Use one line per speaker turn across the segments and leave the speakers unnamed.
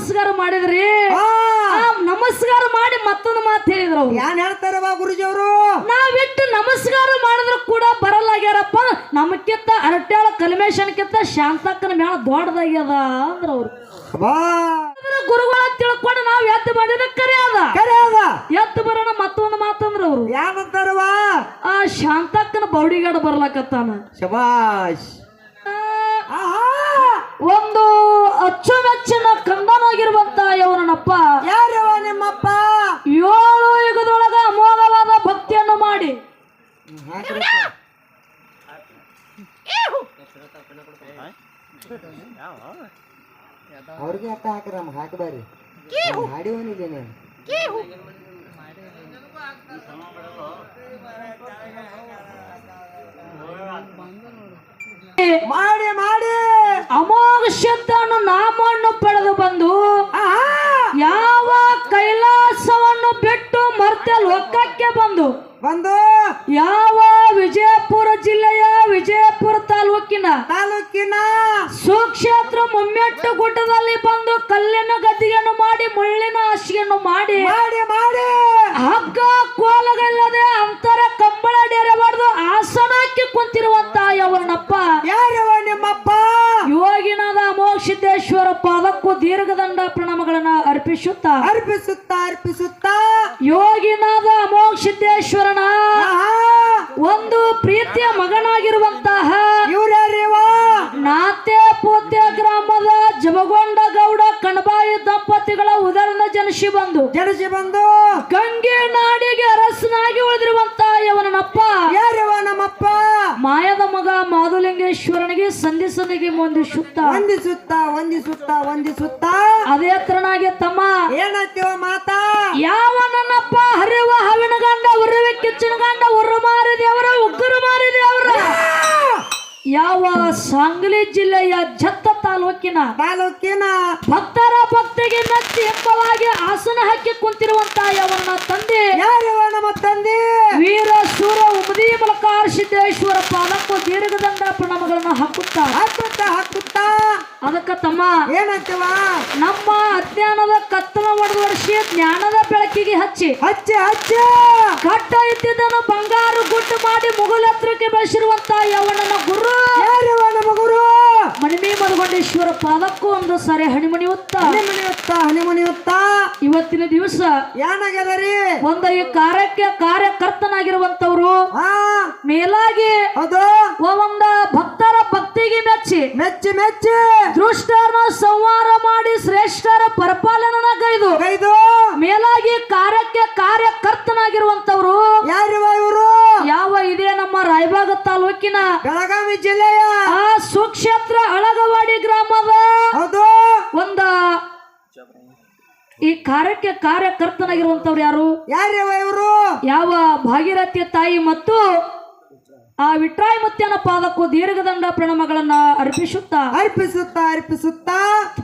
ನಮಸ್ಕಾರ ಮಾಡಿದ್ರಿ ನಮಸ್ಕಾರ ಮಾಡಿ ಮತ್ತೊಂದು ಮಾತು ಹೇಳಿದ್ರು
ಏನ್ ಹೇಳ್ತಾರವ ಗುರುಜಿಯವರು
ನಾವಿಟ್ಟು ನಮಸ್ಕಾರ ಮಾಡಿದ್ರು ಕೂಡ ಬರಲಾಗ್ಯಾರಪ್ಪ ನಮಕ್ಕಿಂತ ಅರಟ್ಯಾಳ ಕಲ್ಮೇಶನ್ಕಿಂತ ಶಾಂತಕ್ಕನ ಮೇಳ ದೊಡ್ಡದಾಗ್ಯದ ಅಂದ್ರ ಅವ್ರು ಗುರುಗಳ ತಿಳ್ಕೊಂಡು ನಾವ್ ಎದ್ದು ಬಂದಿದ್ದ ಕರೆ ಅದ ಎದ್ದು ಬರೋಣ ಮತ್ತೊಂದು ಮಾತಂದ್ರ ಅವ್ರು
ಏನಂತಾರವ
ಆ ಶಾಂತಕ್ಕನ ಬೌಡಿಗಾಡ ಬರ್ಲಾಕತ್ತಾನ
ಶಬಾಷ್
ಒಂದು ಅಚ್ಚುಮೆಚ್ಚಿನ ಕಂದನಾಗಿರುವಂತ ಯವನಪ್ಪ
ಯಾರವ ನಿಮ್ಮಪ್ಪ
7 ಯುಗದೊಳಗ ಅಮೋಘವಾದ ಭಕ್ತಿಯನ್ನು ಮಾಡಿ
ಅವ್ರಿಗೆ ಅಕ್ಕ ಹಾಕ್ರ ಹಾಕಬಾರಿ ಹಾಡಿವನಿದೆ ನಾನು ಮಾಡಿ ಮಾಡಿ
ಅಮೋಘ ಶಬ್ದವನ್ನು ನಾಮವನ್ನು ಪಡೆದು ಬಂದು ಯಾವ ಕೈಲಾಸವನ್ನು ಬಿಟ್ಟು ಮರ್ತ್ಯ ಲೋಕಕ್ಕೆ ಬಂದು ಯಾವ ವಿಜಯಪುರ ಜಿಲ್ಲೆಯ ವಿಜಯಪುರ ತಾಲೂಕಿನ ಸುಕ್ಷೇತ್ರ ಮುಮ್ಮೆಟ್ಟು ಗುಡ್ಡದಲ್ಲಿ ಬಂದು ಕಲ್ಲಿನ ಗದ್ದಿಗೆಯನ್ನು ಮಾಡಿ ಮುಳ್ಳಿನ ಹಾಸಿಗೆಯನ್ನು ಮಾಡಿ ಹಗ್ಗ ಕೋಲಗಳಿಲ್ಲದೆ ಅಂತರ ಕಂಬಳ ಡೇರೆ ಮಾಡಿದು ಆಸನ ಹಾಕಿ ಕುಂತಿರುವಂತ ಯವನಪ್ಪ
ಯಾರವ ನಿಮ್ಮಪ್ಪ
ಯೋಗಿನಾದ ಅಮೋಘಸಿದ್ದೇಶ್ವರ ಪಾದಕ್ಕೂ ದೀರ್ಘದಂಡ ಪ್ರಣಾಮಗಳನ್ನ ಅರ್ಪಿಸುತ್ತಾ ಯೋಗಿನಾದ ಅಮೋಘಸಿದ್ದೇಶ್ವರನ ಒಂದು ಪ್ರೀತಿಯ ಮಗನಾಗಿರುವಂತಹ ನಾತೆ ಪೋತ್ಯ ಗ್ರಾಮದ ಜಮಗೊಂಡ ಗೌಡ ಕಣಬಾಯಿ ದಂಪತಿಗಳ ಉದರನ ಜನಿಸಿ ಬಂದು ಗಂಗೆ ನಾಡಿಗೆ ಅರಸನಾಗಿ ಉಳಿದಿರುವಂತಹ ಯವನಪ್ಪ
ಯಾರವ ನಮ್ಮಪ್ಪ
ಮಾಯದ ಮಗ ಮಾಧುಲಿಂಗೇಶ್ವರನಿಗೆ ಸಂಧಿಸನಿಗೆ
ವಂದಿಸುತ್ತಾ
ಅದೇ ತರನಾಗಿ ತಮ್ಮ
ಏನಂತೀವ ಮಾತಾ
ಯಾವ ನನ್ನಪ್ಪ ಹರಿವ ಹವಿನ ಗಂಡ ಉರುವೆ ಕಿಚ್ಚಿನ ಗಂಡ ಉರು ಮಾರಿ ದೇವರ ಉಗ್ಗರು ಮಾರಿ ದೇವರ ಯಾವ ಸಾಂಗ್ಲಿ ಜಿಲ್ಲೆಯ ಜತ್ತ ತಾಲೂಕಿನ ಭಕ್ತರ ಭಕ್ತಿಗೆ ಮೆಚ್ಚಿ ಎಂಬವಾಗಿ ಆಸನ ಹಾಕಿ ಕುಂತಿರುವಂತ ಯವನ ತಂದೆ
ಯಾರವ ನಮ್ಮ ತಂದೆ
ವೀರ ಸೂರ ಉಮದಿ ಮಲಕಾರ ಸಿದ್ದೇಶ್ವರ ಪಾದಕ್ಕೂ ದೀರ್ಘದಂಡ ಪ್ರಣಾಮಗಳನ್ನ ಹಾಕುತ್ತಾ ಅದಕ್ಕ ತಮ್ಮ
ಏನಂತವ
ನಮ್ಮ ಅಜ್ಞಾನದ ಕತ್ತಲ ಒಡೆದೊಡಿಸಿ ಜ್ಞಾನದ ಬೆಳಕಿಗೆ ಹಚ್ಚಿ ಕಟ್ಟ ಇದ್ದಿದ್ದನ್ನು ಬಂಗಾರು ಗುಟ್ಟು ಮಾಡಿ ಮುಗುಲತ್ರಕ್ಕೆ ಬೆಳೆಸಿರುವಂತ ಯವನನ ಗುರು
ಯಾರವ ನಮ್ಮ ಗುರು
ಮಣಿಮಿ ಮಧುಗೊಂಡೇಶ್ವರ ಪಾದಕ್ಕೂ ಒಂದು ಸಾರಿ ಹಣಿಮಣಿಯುತ್ತಾ ಇವತ್ತಿನ ದಿವಸ
ಏನಾಗ್ಯದರಿ
ಒಂದು ಈ ಕಾರ್ಯಕ್ಕೆ ಕಾರ್ಯಕರ್ತನಾಗಿರುವಂತವ್ರು ಮೇಲಾಗಿ ಒಂದ ಭಕ್ತರ ಭಕ್ತಿಗೆ ಮೆಚ್ಚಿ ದೃಷ್ಟರನ್ನ ಸಂಹಾರ ಮಾಡಿ ಶ್ರೇಷ್ಠರ ಪರಿಪಾಲನ ಗೈದು ಮೇಲಾಗಿ ಕಾರ್ಯಕ್ಕೆ ಕಾರ್ಯಕರ್ತನಾಗಿರುವಂತವ್ರು
ಯಾರವ ಇವರು
ಯಾವ ಇದೆ ನಮ್ಮ ರಾಯಬಾಗ ತಾಲೂಕಿನ
ಬೆಳಗಾವಿ ಜಿಲ್ಲೆಯ
ಆ ಸುಕ್ಷೇತ್ರ ಅಳಗವಾಡಿ ಗ್ರಾಮದ ಒಂದ ಈ ಕಾರ್ಯಕ್ಕೆ ಕಾರ್ಯಕರ್ತನಾಗಿರುವಂತವ್ರು
ಯಾರವ ಇವರು
ಯಾವ ಭಾಗೀರಥಿಯ ತಾಯಿ ಮತ್ತು ಆ ವಿಟ್ರಾಯ ಮುತ್ಯನ ಪಾದಕ್ಕೂ ದೀರ್ಘದಂಡ ಪ್ರಣಾಮಗಳನ್ನ
ಅರ್ಪಿಸುತ್ತಾ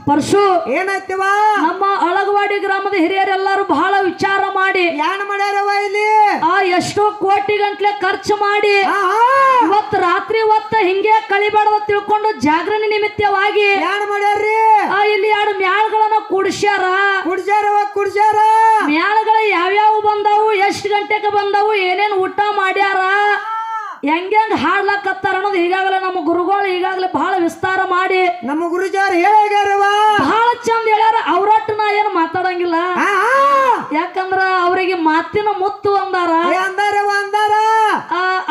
ಪರಶು
ಏನಾಯ್ತವ
ನಮ್ಮ ಅಳಗವಾಡಿ ಗ್ರಾಮದ ಹಿರಿಯರೆಲ್ಲರೂ ಬಹಳ ವಿಚಾರ ಮಾಡಿ
ಯಾನ್ ಮಾಡ್ಯಾರವ ಇಲ್ಲಿ
ಎಷ್ಟೋ ಕೋಟಿ ಗಂಟ್ಲೆ ಖರ್ಚು ಮಾಡಿ ಇವತ್ತು ರಾತ್ರಿ ಹೊತ್ತ ಹಿಂಗೆ ಕಳಿಬಾರ್ದ ತಿಳ್ಕೊಂಡು ಜಾಗರಣೆ ನಿಮಿತ್ತವಾಗಿ
ಯಾನ್ ಮಾಡ್ಯಾರ್ರಿ
ಇಲ್ಲಿ 2 ಮ್ಯಾಳಗಳನ್ನ ಕುಡ್ಸ್ಯಾರ ಮ್ಯಾಳಗಳ ಯಾವ್ಯಾವ ಬಂದವು ಎಷ್ಟು ಗಂಟೆಗೆ ಬಂದವು ಏನೇನ್ ಊಟ ಮಾಡ್ಯಾರ ಹೆಂಗ್ ಹಾಡ್ಲಕತ್ತಾರ ಅನ್ನೋದು ಈಗಾಗಲೇ ನಮ್ಮ ಗುರುಗಳು ಈಗಾಗಲೇ ಬಹಳ ವಿಸ್ತಾರ ಮಾಡಿ
ನಮ್ಮ ಗುರುಜಾರ ಹೇಳ್ಯಾರವ
ಬಹಳ ಚಂದ ಹೇಳ್ಯಾರ ಅವ್ರಟ್ಟು ನಾ ಏನು ಮಾತಾಡಂಗಿಲ್ಲ ಯಾಕಂದ್ರ ಅವ್ರಿಗೆ ಮಾತಿನ ಮುತ್ತು ಅಂದಾರ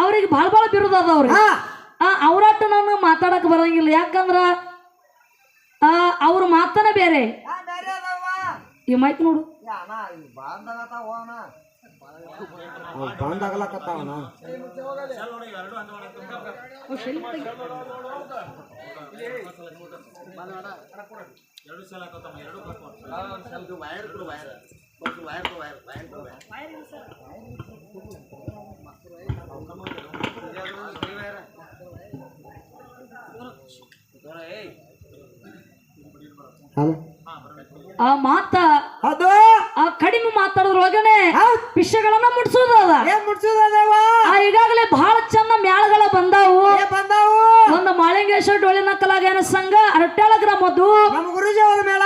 ಅವ್ರಿಗೆ ಬಹಳ ಬಿರುದ ಅದ ಅವ್ರಿಗೆ ಅವ್ರಟ್ಟು ನಾನು ಮಾತಾಡಕ್ ಬರಂಗಿಲ್ಲ ಯಾಕಂದ್ರ ಅವ್ರ ಮಾತನ ಬೇರೆ ಈ ಮೈಕ್ ನೋಡು
ಬಂದಾಗಲಕತ್ತಾವನ
ಆ ಮಾತ
ಅದು
ಆ ಕಡಿಮೆ ಮಾತಾಡೋದ್ರೊಳಗನೆ
ಹೌದ್.
ವಿಷಯಗಳನ್ನ ಮುಟ್ಸೋದದ
ಏನ್ ಮುಡ್ಸುದೇವ
ಈಗಾಗಲೇ ಬಹಳ ಚಂದ ಮ್ಯಾಳಗಳ ಬಂದಾವು
ಏ ಬಂದಾವು
ಒಂದು ಮಾಳಿಂಗೇಶ್ವರ ಡೊಳ್ಳಿನ ಕಲಾಗಾಯನ ಸಂಘ ಅರಟ್ಯಾಳ ಗ್ರಾಮದ್ದು
ನಮ್ಮ ಗುರುಜಿ ಅವ್ರ ಮೇಳ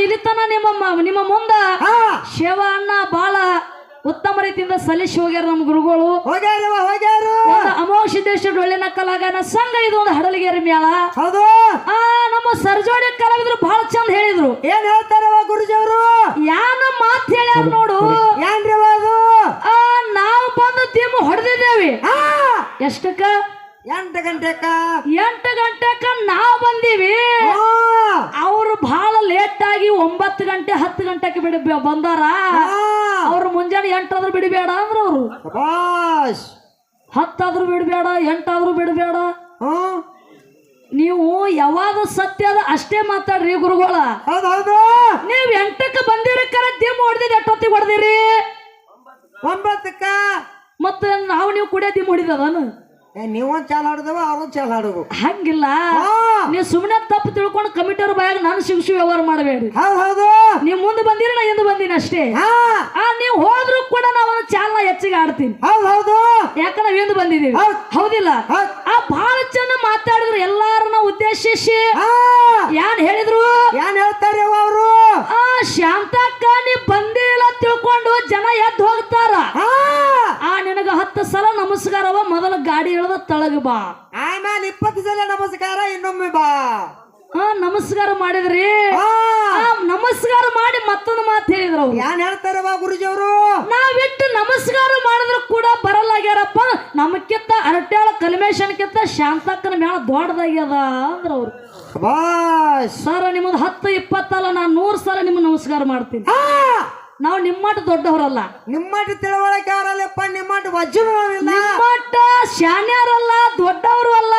ಇಲ್ಲಿ ತನ ನಿಮ್ಮ ಮುಂದ
ಹಾ
ಶಿವ ಅಣ್ಣ ಬಹಳ ಉತ್ತಮ ರೀತಿಯಿಂದ ಸಲ್ಲಿಸಿ ಹೋಗ್ಯಾರ ನಮ್ಮ ಗುರುಗಳು
ಹೋಗ್ಯಾರವ ಹೋಗ್ಯಾರು
ಒಂದು ಅಮೋಘ ಸಿದ್ದೇಶ್ವರ ಡೊಳ್ಳಿನ ಕಲಾಗಾಯನ ಸಂಘ ಇದು ಒಂದು ಹಡಲಗೇರಿ ಮೇಳ
ಹೌದು
ನಮ್ಮ ಸರ್ಜೋಡಿ ಕಲಾವಿದರು ಬಹಳ ಚಂದ ಹೇಳಿದ್ರು
ಏನ್ ಹೇಳ್ತಾರವ ಗುರುಜಿ ಅವರು
ಯಾನ ಮಾತ್ ಹೇಳ್ಯಾರ ನೋಡು
ಏನ್ರಿವ ಅದು
ನಾವು ಬಂದು ದಿಮ್ಮ ಹೊಡೆದಿದ್ದೇವೆ
ಹಾ
ಎಷ್ಟಕ್ಕ
8 ಗಂಟೆಕ
8 ಗಂಟೆಕ ನಾವು ಬಂದೀವಿ ಅವ್ರು ಬಹಳ ಲೇಟ್ ಆಗಿ 9 ಗಂಟೆ 10 ಗಂಟೆಗೆ ಬಂದಾರ ಅವ್ರು ಮುಂಜಾನೆ 8 ಆದ್ರೂ ಬಿಡಬೇಡ ಅಂದ್ರ ಅವ್ರು
ಬಾಸ್
10 ಆದ್ರೂ ಬಿಡಬೇಡ 8 ಆದ್ರೂ ಬಿಡಬೇಡ ನೀವು ಯಾವಾಗ ಸತ್ಯ ಅದ ಅಷ್ಟೇ ಮಾತಾಡ್ರಿ ಗುರುಗಳ
ಹೌದು ಹೌದು
ನೀವ್ 8ಕ್ಕೆ ಬಂದಿರಕ್ಕಾರ ದಿಮ್ ಹೊಡೆದಿರಿ ಎಷ್ಟೊತ್ತಿಗೆ ಹೊಡೆದಿರಿ
9ಕ್ಕ
ಮತ್ತೆ ನೀವು ಕುಡಿಯೋ ದಿಮ್ ಹೊಡಿದವನು
ನೀವೊಂದ್ ಚಾಲ್ ಆಡುದವ ಅವ್ರೊಂದ್ ಚಾಲ್ ಆಡುದು
ಹಂಗಿಲ್ಲ ನೀವು ಸುಮ್ಮನೆ ತಪ್ಪು ತಿಳ್ಕೊಂಡು ಕಮಿಟರ್ ಬಾಯಾಗ ನಾನು ಶಿಕ್ಷು ವ್ಯವಹಾರ ಮಾಡಬೇಡ್ರಿ
ಹೌದು ಹೌದು
ನೀವು ಮುಂದೆ ಬಂದಿರಿ ನಾ ಹಿಂದೆ ಬಂದೀನಿ ಅಷ್ಟೇ ನೀವು ಹೋದ್ರು ಕೂಡ ನಾವು ಚಾಲ್ನ ಹೆಚ್ಚಿಗೆ ಆಡ್ತೀನಿ
ಹೌದು ಹೌದು
ಯಾಕಂದ್ರೆ ನಾವ್ ಹಿಂದೆ ಬಂದಿದೀವಿ ಹೌದಿಲ್ಲ ಬಹಳ ಚೆನ್ನ ಮಾತಾಡಿದ್ರು ಎಲ್ಲಾರನ್ನ ಉದ್ದೇಶಿಸಿ ಏನ್ ಹೇಳಿದ್ರು
ಏನ್ ಹೇಳ್ತಾರೆ ಅವರು
ಶಾಂತಕ್ಕ ನೀ ಬಂದಿಲ್ಲ ತಿಳ್ಕೊಂಡು ಜನ ಎದ್ದು ಹೋಗ್ತಾರ ನಿನಗ 10 ಸಲ ನಮಸ್ಕಾರವ ಮೊದಲ ಗಾಡಿ ಇಳಿದ ತಳಗ ಬಾ
ಆಮೇಲೆ 20 ಸಲ ನಮಸ್ಕಾರ ಇನ್ನೊಮ್ಮೆ ಬಾ
ನಮಸ್ಕಾರ ಮಾಡಿದ್ರಿ ನಮಸ್ಕಾರ ಮಾಡಿ ಮತ್ತೊಂದು ಮಾತು ಹೇಳಿದ್ರು
ಏನ್ ಹೇಳ್ತಾರವ ಗುರುಜಿ ಅವರು
ನಾವಿಟ್ಟು ನಮಸ್ಕಾರ ಮಾಡಿದ್ರು ಕೂಡ ಬರಲಾಗ್ಯಾರಪ್ಪ ನಮಕ್ಕಿಂತ ಅರಟ್ಯಾಳ ಕಲ್ಮೇಶನ್ಕಿಂತ ಶಾಂತಕ್ಕನ ಮೇಳ ದೊಡ್ಡದಾಗ್ಯದ ಅಂದ್ರ ಅವ್ರು ಸರ್ ನಿಮ್ಮದು 10 20 ಅಲ್ಲ ನಾನು 100 ಸಲ ನಿಮ್ಗೆ ನಮಸ್ಕಾರ ಮಾಡ್ತೀನಿ ನಾವು ನಿಮ್ಮಟ್ಟು ದೊಡ್ಡವರಲ್ಲ
ನಿಮ್ಮಟ್ಟು ತಿಳುವಳಿಕೆ ಅವರಲ್ಲಪ್ಪ ನಿಮ್ಮಟ್ಟು ವಜ್ಜನು ನಾವಿಲ್ಲ
ನಿಮ್ಮಟ್ಟ ಶಾನ್ಯಾರಲ್ಲ ದೊಡ್ಡವರು ಅಲ್ಲ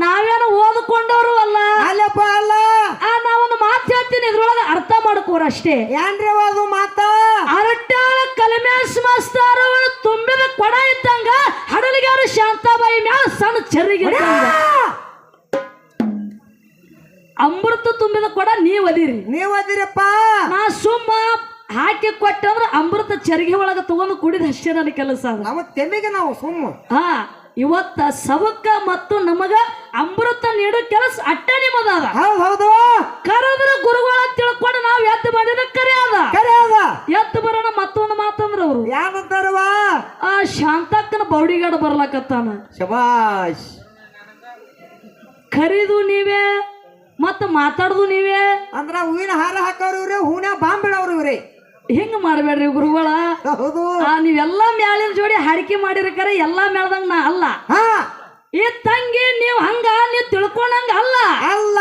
ನಾವೇನು ಓದ್ಕೊಂಡವರು ಅಲ್ಲ
ಅಲ್ಲಪ್ಪ ಅಲ್ಲ
ನಾವೊಂದು ಮಾತು ಹೇಳ್ತೀನಿ ಇದ್ರೊಳಗೆ ಅರ್ಥ ಮಾಡ್ಕೋರ ಅಷ್ಟೇ
ಏನ್ರಿ ಅದು ಮಾತ
ಅರಟ್ಯಾಳ ಕಲ್ಮೇಶ್ ಮಾಸ್ತರ್ ಅವರು ತುಂಬಿದ ಕೊಡ ಇದ್ದಂಗ ಹಡಲಿಗಾರ ಶಾಂತಾಬಾಯಿ ಮ್ಯಾಲ ಸಣ್ಣ ಚೆರ್ರಿಗೆ ಅಮೃತ ತುಂಬಿದ ಕೊಡ ನೀವ್ ಅದಿರಪ್ಪ ನಾ ಸುಮ್ಮ ಹಾಕಿ ಕೊಟ್ಟಂದ್ರ ಅಮೃತ ಚರಿಗೆ ಒಳಗ ತಗೊಂಡು ಕುಡಿದ ಅಷ್ಟೇ ನನ್ನ ಕೆಲಸ
ನಮ್ಮ ತೆಮ್ಮಿಗೆ ನಾವು ಸುಮ್ಮ
ಇವತ್ತ ಸವಕ್ಕ ಮತ್ತು ನಮಗ ಅಮೃತ ನೀಡೋ ಕೆಲಸ ಅಟ್ಟೆ ನಿಮ್ಮದ
ಹೌದು
ಕರೆದ್ರ ಗುರುಗಳ ತಿಳ್ಕೊಂಡು ನಾವ್ ಎದ್ದು ಬಂದಿದ ಕರೆ ಅದ ಎದ್ದು ಬರೋಣ ಮತ್ತೊಂದು ಮಾತಂದ್ರ ಅವ್ರು
ಯಾವಂತಾರವಾ
ಶಾಂತಕ್ಕನ ಬೌಡಿಗಾಡ ಬರ್ಲಕತ್ತಾನ
ಶಬಾಷ್
ಖರೀದು ನೀವೇ ಮತ್ತ ಮಾತಾಡುದು ನೀವೇ
ಅಂದ್ರ ಹೂವಿನ ಹಾರ ಹಾಕೋರು ಇವ್ರೆ ಹೂನ ಬಾಂಬ್ ಬಿಡೋರು ಇವ್ರೆ
ಹಿಂಗ ಮಾಡ್ಬೇಡ್ರಿ ಗುರುಗಳ
ಹೌದು
ನೀವೆಲ್ಲಾ ಮ್ಯಾಲಿನ ಜೋಡಿ ಹಾಡಿಕೆ ಮಾಡಿರ್ಕರೆ ಎಲ್ಲಾ ಮೇಳ್ದಂಗ ನಾ ಅಲ್ಲ ಈ ತಂಗಿ ನೀವ್ ಹಂಗ ನೀವ್ ತಿಳ್ಕೊಂಡಂಗ ಅಲ್ಲ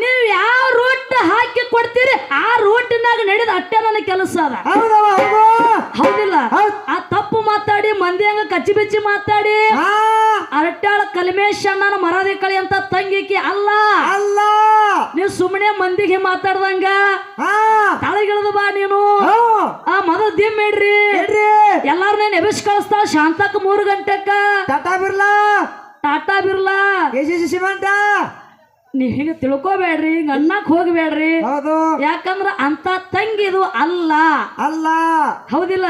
ನೀವ್ ಯಾವ ರೂಟ್ ಹಾಕಿ ಕೊಡ್ತೀರಿ ಆ ರೂಟ್ನಾಗ ನಡೆದ ಅಟ್ಟೆ ನನ್ನ ಕೆಲಸ ಅದ ಹೌದಿಲ್ಲ ಆ ತಪ್ಪು ಮಾತಾಡಿ ಮಂದಿ ಹಂಗ ಕಚ್ಚಿ ಬಿಚ್ಚಿ ಮಾತಾಡಿ ಅರಟ್ಯಾಳ ಕಲ್ಮೇಶ್ ಅಣ್ಣನ ಮರಾದಿ ಕಳಿ ಅಂತ ತಂಗಿಕಿ ಅಲ್ಲ ನೀವ್ ಸುಮ್ಮನೆ ಮಂದಿಗೆ ಮಾತಾಡ್ದಂಗ ತಳಗಿಳದ ಬಾ ನೀನು ಮೊದಲ ದಿಮ್ ಇಡ್ರಿ ಎಲ್ಲಾರನ್ನ ನೆಬಿಸ್ ಕಳಿಸ್ತಾಳ ಶಾಂತಕ್ಕ 3 ಗಂಟೆಕ್ಕ ಟಾಟಾ ಬಿರ್ಲಾ
ಸಿಮೆಂಟ
ನೀವ್ ಹಿಂಗ ತಿಳ್ಕೊಬೇಡ್ರಿ ಹಿಂಗ ಅನ್ನಕ್ ಹೋಗ್ಬೇಡ್ರಿ ಯಾಕಂದ್ರ ಅಂತ ತಂಗಿ ಇದು ಅಲ್ಲ ಹೌದಿಲ್ಲ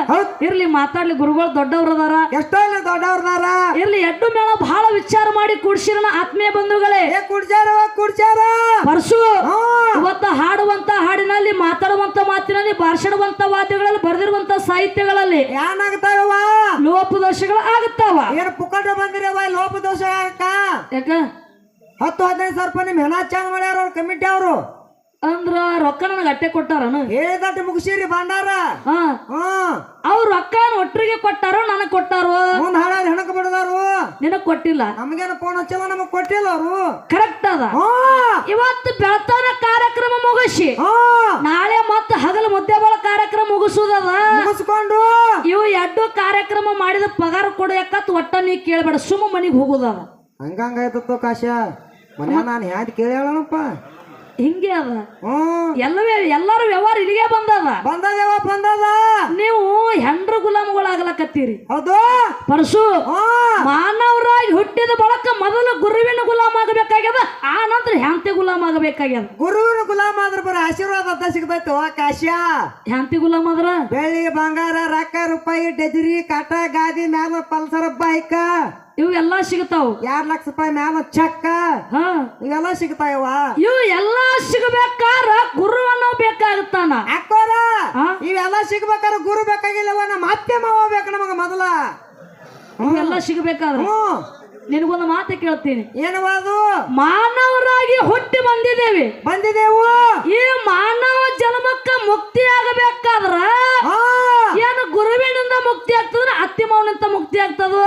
ಇರ್ಲಿ ಮಾತಾಡ್ಲಿ ಗುರುಗಳು ದೊಡ್ಡವ್ರದಾರ
ಎಷ್ಟೋ ದೊಡ್ಡವ್ರದಾರ
ಇರ್ಲಿ ಎಡ್ಡು ಮೇಳ ಬಹಳ ವಿಚಾರ ಮಾಡಿ ಕೂಡ್ಸಿರ ಆತ್ಮೀಯ ಬಂಧುಗಳೇ
ಕುಡ್ಸಾರ
ಪರಶು ಇವತ್ತ ಹಾಡುವಂತ ಹಾಡಿನಲ್ಲಿ ಮಾತಾಡುವಂತ ಮಾತಿನಲ್ಲಿ ಭಾಷಣವಂತ ವಾದ್ಯಗಳಲ್ಲಿ ಬರೆದಿರುವಂತ ಸಾಹಿತ್ಯಗಳಲ್ಲಿ
ಏನಾಗ್ತಾವ
ಲೋಪದೋಷಗಳು ಆಗುತ್ತಾವ
ಏನು ಪುಕ್ಕಟ ಬಂದಿರವ ಲೋಪದೋಷ ಯಾಕ 10-15 ಸಾವಿರ ರೂಪಾಯಿ ನಿಮ್ ಹೆಣ ಚಾಂಗ್ ಮಾಡ್ಯಾರ ಅವ್ರ ಕಮಿಟಿ ಅವರು
ಅಂದ್ರ ರೊಕ್ಕ ನನಗೆ ಅಟ್ಟೆ ಕೊಟ್ಟಾರನು
ಹೇಳಿದಟ್ಟು ಮುಗಿಸಿರಿ ಭಂಡಾರ
ಅವ್ರ ರೊಕ್ಕ ಒಟ್ಟರಿಗೆ ಕೊಟ್ಟಾರೋ ನನಗ್ ಕೊಟ್ಟಾರೋ
ಮುಂದ್ ಹಾಳಾದ ಹೆಣಕ್ ಬಿಡದಾರು
ನಿನಗ್ ಕೊಟ್ಟಿಲ್ಲ
ನಮಗೇನು ಫೋನ್ ಹಚ್ಚಲ್ಲ ನಮಗ್ ಕೊಟ್ಟಿಲ್ಲ ಅವರು
ಕರೆಕ್ಟ್ ಅದ ಇವತ್ತು ಬೆಳತಾನ ಕಾರ್ಯಕ್ರಮ ಮುಗಿಸಿ ನಾಳೆ ಮತ್ತೆ ಹಗಲು ಮುದ್ದೆಬಾಳ ಕಾರ್ಯಕ್ರಮ ಮುಗಿಸುದದ
ಮುಗಿಸ್ಕೊಂಡು
ಇವು ಎಡ್ಡು ಕಾರ್ಯಕ್ರಮ ಮಾಡಿದ ಪಗಾರ ಕೊಡು ಯಾಕತ್ ಒಟ್ಟ ನೀ ಕೇಳಬೇಡ ಸುಮ್ಮ ಮನಿಗ್ ಹೋಗುದದ
ಹಂಗಾಯ್ತೋ ಕಾಶ ಮನೆ ನಾನು ಹ್ಯಾಂಗ ಕೇಳ್ಯಾಳನಪ್ಪ
ಹಿಂಗೆ ಅದ
ಹ್ಮ್
ಎಲ್ಲಾರು ವ್ಯವಹಾರ ಇಲ್ಲಿಗೆ ಬಂದದ
ಬಂದದೇವ ಬಂದದ
ನೀವು ಹೆಂಡ್ರ ಗುಲಾಮಗಳಾಗ್ಲಕತ್ತೀರಿ
ಹೌದು
ಪರಶು
ಹ್ಮ್
ಮಾನವರಾಗಿ ಹುಟ್ಟಿದ ಬಳಕ ಮೊದಲು ಗುರುವಿನ ಗುಲಾಮ ಆಗಬೇಕಾಗ್ಯದ ಆ ನಂತರ ಹೆಂಡತಿ ಗುಲಾಮ ಆಗಬೇಕಾಗ್ಯದ
ಗುರುವಿನ ಗುಲಾಮ ಆದ್ರ ಬರೀ ಆಶೀರ್ವಾದ ಅಂತ ಸಿಗ್ತೈತಿ ಕಾಶ್ಯ
ಹೆಂಡತಿ ಗುಲಾಮ ಆದ್ರ
ಬೆಳ್ಳಿ ಬಂಗಾರ ರೊಕ್ಕ ರೂಪಾಯಿ ಡಜರಿ ಕಾಟ ಗಾದಿ ಮ್ಯಾಲ ಪಲ್ಸರ್ ಬೈಕ್
ಇವು ಎಲ್ಲಾ ಸಿಗ್ತಾವ
2 ಲಕ್ಷ ರೂಪಾಯಿ ಮ್ಯಾಲ ಚೆಕ್
ಹಾ
ಇವೆಲ್ಲ ಸಿಗ್ತಾವ
ಇವು ಎಲ್ಲಾ ಸಿಗಬೇಕಾರ ಗುರುವನ್ನ ಬೇಕಾಗುತ್ತಾನ
ಅಕ್ಕೋರ
ಹಾ?
ಇವೆಲ್ಲ ಸಿಗ್ಬೇಕಾದ್ರೆ ಗುರು ಬೇಕಾಗಿಲ್ಲವ ನಮ್ಮ ಅತ್ತೆ ಮಾವ ಬೇಕು ನಮಗ ಮೊದಲ
ಇವೆಲ್ಲ ಸಿಗಬೇಕಾದ್ರ
ಹ್ಮ್
ನಿನಗೊಂದು ಮಾತು ಕೇಳ್ತೀನಿ
ಏನವಾದು
ಮಾನವರಾಗಿ ಹುಟ್ಟಿ ಬಂದಿದ್ದೇವೆ
ಬಂದಿದ್ದೇವು
ಈ ಮಾನವ ಜನ್ಮಕ್ಕ ಮುಕ್ತಿ ಆಗಬೇಕಾದ್ರ
ಹಾ
ಏನು ಗುರುವಿನಿಂದ ಮುಕ್ತಿ ಆಗ್ತದ ಅತ್ತಿ ಮಾವನಿಂದ ಮುಕ್ತಿ ಆಗ್ತದ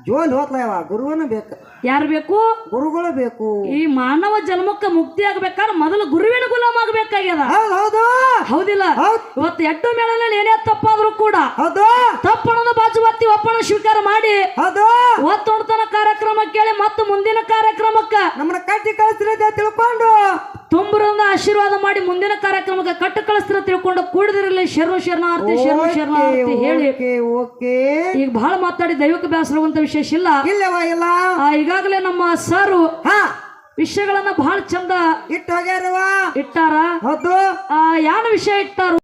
ಜೋಲ್ ಹೋತ್ಲವ ಗುರುವನು ಬೇಕು
ಯಾರು ಬೇಕು
ಗುರುಗಳು ಬೇಕು
ಈ ಮಾನವ ಜನ್ಮಕ್ಕ ಮುಕ್ತಿ ಆಗ್ಬೇಕಾದ್ರೆ ಮೊದಲು ಗುರುವಿನ ಗುಲಾಮ ಆಗ್ಬೇಕಾಗ್ಯದ
ಹೌದು ಹೌದು
ಹೌದಿಲ್ಲ
ಹೌದ್.
ಇವತ್ತು ಎಟ್ಟು ಮೇಳಲ್ಲಿ ಏನೇ ತಪ್ಪಾದ್ರೂ ಕೂಡ
ಹೌದು
ತಪ್ಪಣದ ಬಾಜುವತ್ತಿ ಒಪ್ಪಣ ಸ್ವೀಕಾರ ಮಾಡಿ
ಹೌದು
ಒತ್ತೊಡ್ತನ ಕಾರ್ಯಕ್ರಮ ಕೇಳಿ ಮತ್ತು ಮುಂದಿನ ಕಾರ್ಯಕ್ರಮಕ್ಕ
ನಮ್ಮನ್ನ ಕಟ್ಟಿ ಕಳಿಸ್ತಿರತ್ತೆ ತಿಳ್ಕೊಂಡು
ತುಂಬರಿಂದ ಆಶೀರ್ವಾದ ಮಾಡಿ ಮುಂದಿನ ಕಾರ್ಯಕ್ರಮಕ್ಕೆ ಕಟ್ಟು ಕಳಿಸ್ತಿರ ತಿಳ್ಕೊಂಡು ಕೂಡಿದಿರಲಿ ಶರಣಾರ್ಥಿ ಶರಣಾರ್ಥಿ ಹೇಳಿ
ಓಕೆ ಓಕೆ
ಈಗ ಬಹಳ ಮಾತಾಡಿ ದೈವಕ್ಕೆ ಬೇಸರುವಂತ ವಿಶೇಷ ಇಲ್ಲ
ಇಲ್ಲವ ಇಲ್ಲ
ಈಗಾಗಲೇ ನಮ್ಮ ಸಾರು
ಹಾ
ವಿಷಯಗಳನ್ನ ಬಹಳ ಚಂದ
ಇಟ್ಟು ಹೋಗ್ಯಾರವ
ಇಟ್ಟಾರ
ಹೌದು
ಯಾನ ವಿಷಯ ಇಟ್ಟಾರು